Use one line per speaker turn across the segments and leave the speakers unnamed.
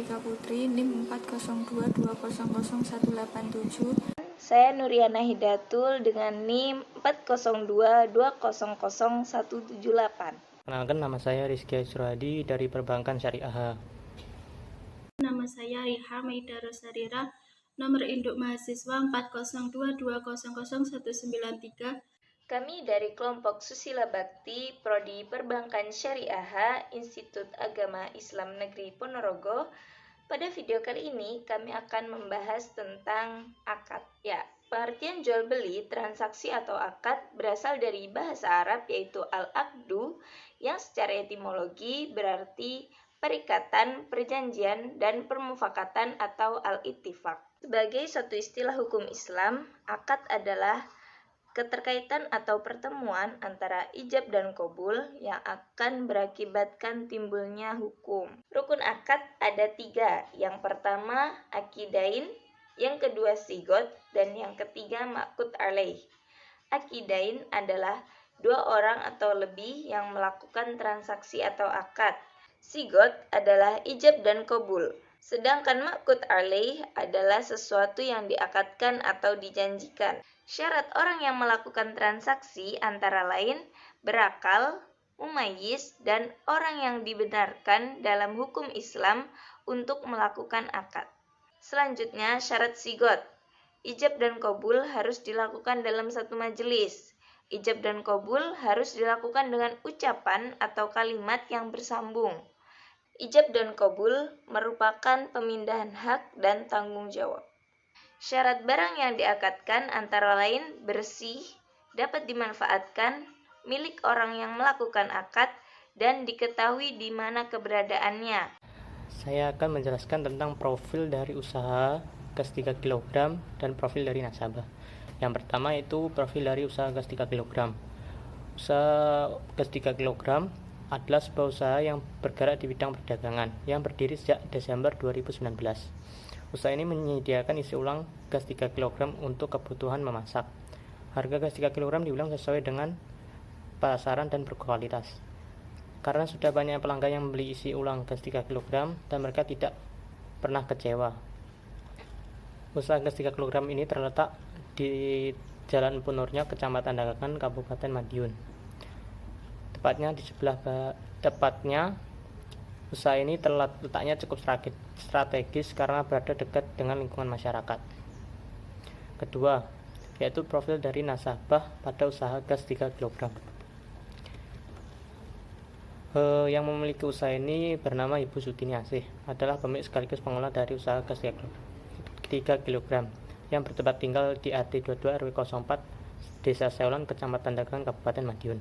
Eka Putri, NIM 402200187.
Saya Nuriana Hidatul dengan NIM 402200178.
Kenalkan, nama saya Rizky Suradi dari Perbankan Syariah.
Nama saya Riha Maida Rosarira, nomor induk mahasiswa 402200193.
Kami dari kelompok Susila Bakti, Prodi Perbankan Syariah, Institut Agama Islam Negeri Ponorogo. Pada video kali ini kami akan membahas tentang akad. Ya, pengertian jual beli, transaksi atau akad berasal dari bahasa Arab yaitu al-aqdu yang secara etimologi berarti perikatan, perjanjian, dan permufakatan atau al-ittifaq. Sebagai suatu istilah hukum Islam, akad adalah keterkaitan atau pertemuan antara ijab dan qabul yang akan berakibatkan timbulnya hukum. Rukun akad ada 3. Yang pertama akidain, yang kedua sigot, dan yang ketiga ma'qud alaih. Akidain adalah 2 orang atau lebih yang melakukan transaksi atau akad. Sigot adalah ijab dan qabul. Sedangkan ma'qud alaih adalah sesuatu yang diakadkan atau dijanjikan. Syarat orang yang melakukan transaksi antara lain berakal, mumayyiz, dan orang yang dibenarkan dalam hukum Islam untuk melakukan akad. Selanjutnya syarat sigot. Ijab dan qabul harus dilakukan dalam satu majelis. Ijab dan qabul harus dilakukan dengan ucapan atau kalimat yang bersambung. Ijab dan qabul merupakan pemindahan hak dan tanggung jawab. Syarat barang yang diakadkan antara lain bersih, dapat dimanfaatkan, milik orang yang melakukan akad, dan diketahui di mana keberadaannya.
Saya akan menjelaskan tentang profil dari usaha gas 3 kg dan profil dari nasabah. Yang pertama itu profil dari usaha gas 3 kg. Usaha gas 3 kg adalah sebuah usaha yang bergerak di bidang perdagangan yang berdiri sejak Desember 2019. Usaha ini menyediakan isi ulang gas 3 kg untuk kebutuhan memasak. Harga gas 3 kg diulang sesuai dengan pasaran dan berkualitas. Karena sudah banyak pelanggan yang membeli isi ulang gas 3 kg dan mereka tidak pernah kecewa. Usaha gas 3 kg ini terletak di Jalan Punurnya, Kecamatan Dagangan, Kabupaten Madiun. Tepatnya usaha ini letaknya cukup strategis karena berada dekat dengan lingkungan masyarakat. Kedua, yaitu profil dari nasabah pada usaha gas 3 kg. Yang memiliki usaha ini bernama Ibu Sutini Asih, adalah pemilik sekaligus pengelola dari usaha gas 3 kg yang bertempat tinggal di RT 22 RW 04 Desa Seolan, Kecamatan Dagangan, Kabupaten Madiun.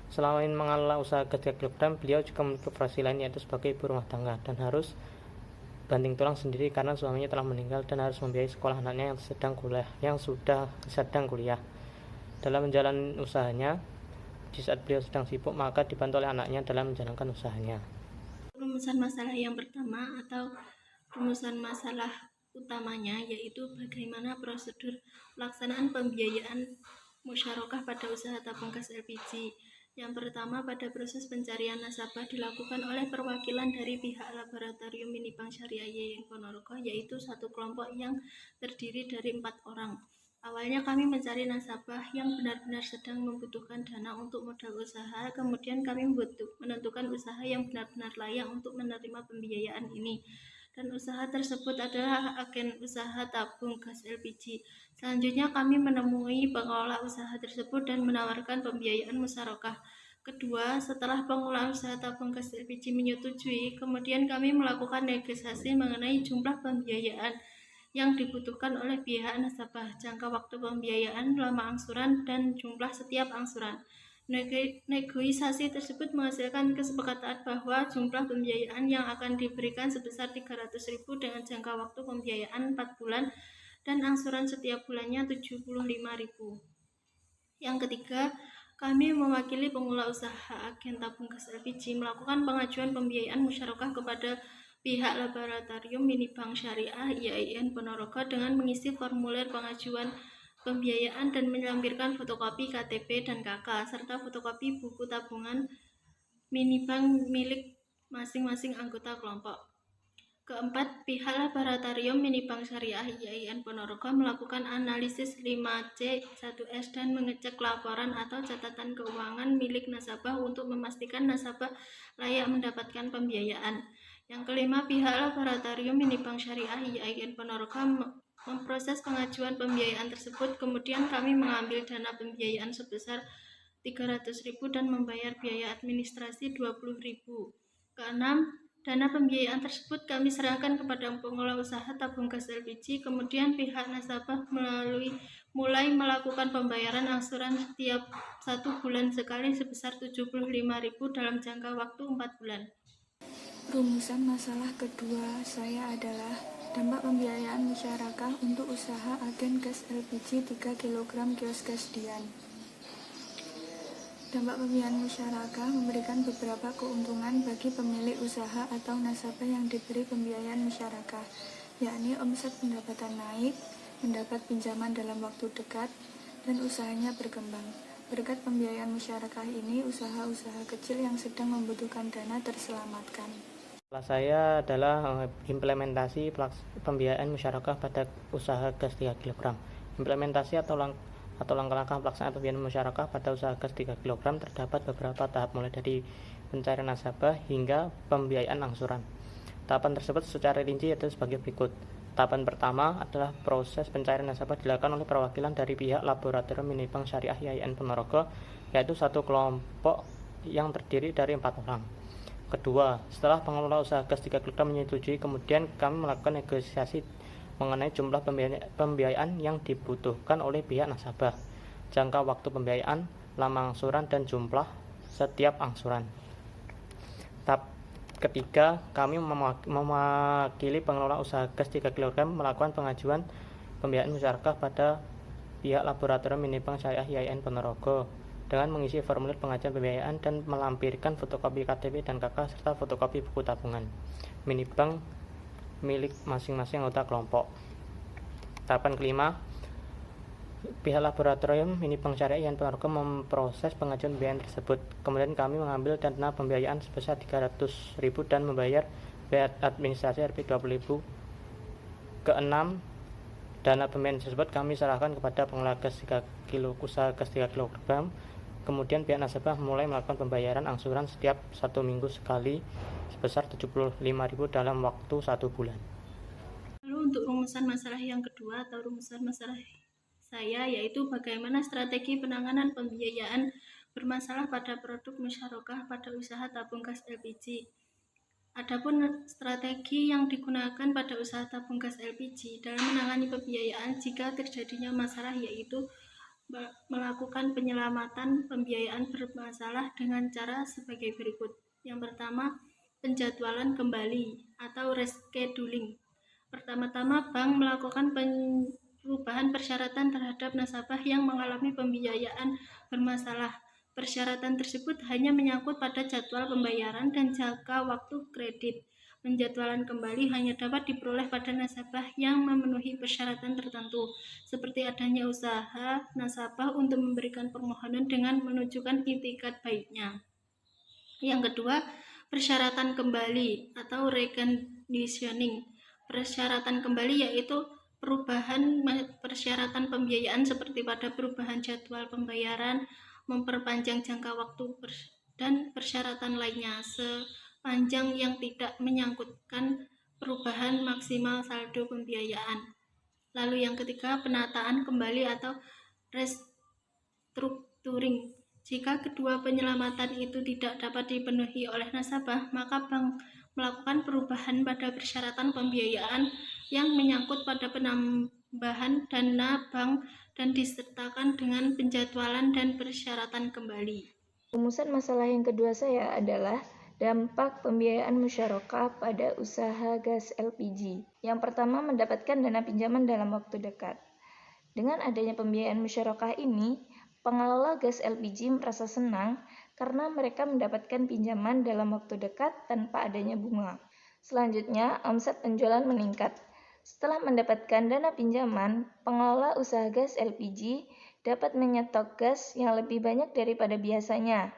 Selain mengelola usaha gas 3 kg, beliau juga memiliki profesi lain yaitu sebagai ibu rumah tangga dan harus banting tulang sendiri karena suaminya telah meninggal dan harus membiayai sekolah anaknya yang sudah sedang kuliah. Dalam menjalani usahanya, di saat beliau sedang sibuk, maka dibantu oleh anaknya dalam menjalankan usahanya.
Rumusan masalah yang pertama atau rumusan masalah utamanya yaitu bagaimana prosedur pelaksanaan pembiayaan musyarakah pada usaha tabung gas LPG. Yang pertama, pada proses pencarian nasabah dilakukan oleh perwakilan dari pihak Laboratorium Mini Bank Syariah YIN Ponorogo, yaitu satu kelompok yang terdiri dari 4 orang. Awalnya kami mencari nasabah yang benar-benar sedang membutuhkan dana untuk modal usaha, kemudian kami menentukan usaha yang benar-benar layak untuk menerima pembiayaan ini. Dan usaha tersebut adalah agen usaha tabung gas LPG. Selanjutnya kami menemui pengelola usaha tersebut dan menawarkan pembiayaan musyarakah. Kedua, setelah pengelola usaha tabung gas LPG menyetujui, kemudian kami melakukan negosiasi mengenai jumlah pembiayaan yang dibutuhkan oleh pihak nasabah, jangka waktu pembiayaan, lama angsuran, dan jumlah setiap angsuran. Negosiasi tersebut menghasilkan kesepakatan bahwa jumlah pembiayaan yang akan diberikan sebesar 300.000 dengan jangka waktu pembiayaan 4 bulan dan angsuran setiap bulannya 75.000. Yang ketiga, kami mewakili pengelola usaha agen tabung gas LPG melakukan pengajuan pembiayaan musyarakah kepada pihak Laboratorium Mini Bank Syariah YIN Ponorogo dengan mengisi formulir pengajuan pembiayaan dan menyelampirkan fotokopi KTP dan KK serta fotokopi buku tabungan minibank milik masing-masing anggota kelompok. Keempat, pihak Laboratorium Mini Bank Syariah IAIN Ponorogo melakukan analisis 5C 1S dan mengecek laporan atau catatan keuangan milik nasabah untuk memastikan nasabah layak mendapatkan pembiayaan. Yang kelima, pihak Laboratorium Mini Bank Syariah IAIN Ponorogo memproses pengajuan pembiayaan tersebut, kemudian kami mengambil dana pembiayaan sebesar 300.000 dan membayar biaya administrasi 20.000. Keenam, dana pembiayaan tersebut kami serahkan kepada pengelola usaha tabung gas LPG, kemudian pihak nasabah mulai melakukan pembayaran angsuran setiap 1 bulan sekali sebesar 75.000 dalam jangka waktu 4 bulan.
Rumusan masalah kedua saya adalah dampak pembiayaan musyarakah untuk usaha agen gas LPG 3 kg kios gas Dian. Dampak pembiayaan musyarakah memberikan beberapa keuntungan bagi pemilik usaha atau nasabah yang diberi pembiayaan musyarakah, yakni omset pendapatan naik, mendapat pinjaman dalam waktu dekat, dan usahanya berkembang. Berkat pembiayaan musyarakah ini, usaha-usaha kecil yang sedang membutuhkan dana terselamatkan.
Saya adalah implementasi pembiayaan musyarakah pada usaha gas 3 kg. Implementasi atau langkah-langkah pelaksanaan pembiayaan musyarakah pada usaha gas 3 kg terdapat beberapa tahap, mulai dari pencarian nasabah hingga pembiayaan angsuran. Tahapan tersebut secara rinci yaitu sebagai berikut. Tahapan pertama adalah proses pencarian nasabah dilakukan oleh perwakilan dari pihak Laboratorium Mini Bank Syariah IAIN Ponorogo, yaitu satu kelompok yang terdiri dari 4 orang. Kedua, setelah pengelola usaha gas 3 kg menyetujui, kemudian kami melakukan negosiasi mengenai jumlah pembiayaan yang dibutuhkan oleh pihak nasabah, jangka waktu pembiayaan, lama angsuran, dan jumlah setiap angsuran. Tahap ketiga, kami mewakili pengelola usaha gas 3 kg melakukan pengajuan pembiayaan musyarakah pada pihak Laboratorium Mini Bank Syariah IAIN Ponorogo dengan mengisi formulir pengajuan pembiayaan dan melampirkan fotokopi KTP dan KK serta fotokopi buku tabungan mini bank milik masing-masing anggota kelompok. Tahapan kelima, pihak Laboratorium Mini Bank Syariah IAIN Ponorogo memproses pengajuan pembiayaan tersebut. Kemudian kami mengambil dana pembiayaan sebesar 300.000 dan membayar biaya administrasi Rp 20.000. Keenam, dana pembiayaan tersebut kami serahkan kepada pengelola gas 3 kg usaha gas 3 kg. Kemudian pihak nasabah mulai melakukan pembayaran angsuran setiap 1 minggu sekali sebesar 75.000 dalam waktu 1 bulan.
Lalu untuk rumusan masalah yang kedua atau rumusan masalah saya, yaitu bagaimana strategi penanganan pembiayaan bermasalah pada produk musyarakah pada usaha tabung gas LPG. Adapun strategi yang digunakan pada usaha tabung gas LPG dalam menangani pembiayaan jika terjadinya masalah, yaitu melakukan penyelamatan pembiayaan bermasalah dengan cara sebagai berikut. Yang pertama, penjadwalan kembali atau rescheduling. Pertama-tama, bank melakukan perubahan persyaratan terhadap nasabah yang mengalami pembiayaan bermasalah. Persyaratan tersebut hanya menyangkut pada jadwal pembayaran dan jangka waktu kredit. Penjadwalan kembali hanya dapat diperoleh pada nasabah yang memenuhi persyaratan tertentu, seperti adanya usaha nasabah untuk memberikan permohonan dengan menunjukkan itikat baiknya. Yang kedua, persyaratan kembali atau reconditioning. Persyaratan kembali yaitu perubahan persyaratan pembiayaan seperti pada perubahan jadwal pembayaran, memperpanjang jangka waktu dan persyaratan lainnya sepanjang yang tidak menyangkutkan perubahan maksimal saldo pembiayaan. Lalu yang ketiga, penataan kembali atau restructuring. Jika kedua penyelamatan itu tidak dapat dipenuhi oleh nasabah, maka bank melakukan perubahan pada persyaratan pembiayaan yang menyangkut pada penambahan dana bank dan disertakan dengan penjadwalan dan persyaratan kembali.
Rumusan masalah yang kedua saya adalah dampak pembiayaan musyarakah pada usaha gas LPG. Yang pertama, mendapatkan dana pinjaman dalam waktu dekat. Dengan adanya pembiayaan musyarakah ini, pengelola gas LPG merasa senang karena mereka mendapatkan pinjaman dalam waktu dekat tanpa adanya bunga. Selanjutnya, omset penjualan meningkat. Setelah mendapatkan dana pinjaman, pengelola usaha gas LPG dapat menyetok gas yang lebih banyak daripada biasanya.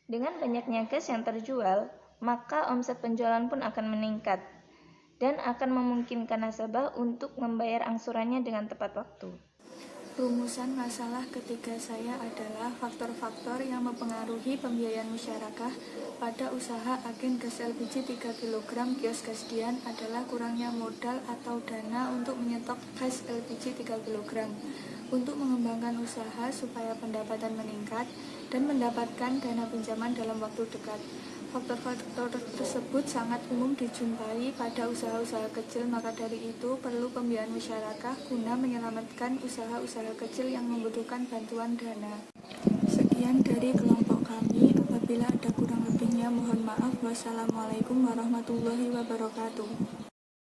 Dengan banyaknya gas yang terjual, maka omset penjualan pun akan meningkat dan akan memungkinkan nasabah untuk membayar angsurannya dengan tepat waktu.
Rumusan masalah ketiga saya adalah faktor-faktor yang mempengaruhi pembiayaan musyarakah pada usaha agen gas LPG 3 kg kios Gasdian adalah kurangnya modal atau dana untuk menyetok gas LPG 3 kg untuk mengembangkan usaha supaya pendapatan meningkat dan mendapatkan dana pinjaman dalam waktu dekat. Faktor-faktor tersebut sangat umum dijumpai pada usaha-usaha kecil, maka dari itu perlu pembiayaan musyarakah guna menyelamatkan usaha-usaha kecil yang membutuhkan bantuan dana. Sekian dari kelompok kami, apabila ada kurang lebihnya mohon maaf. Wassalamualaikum warahmatullahi wabarakatuh.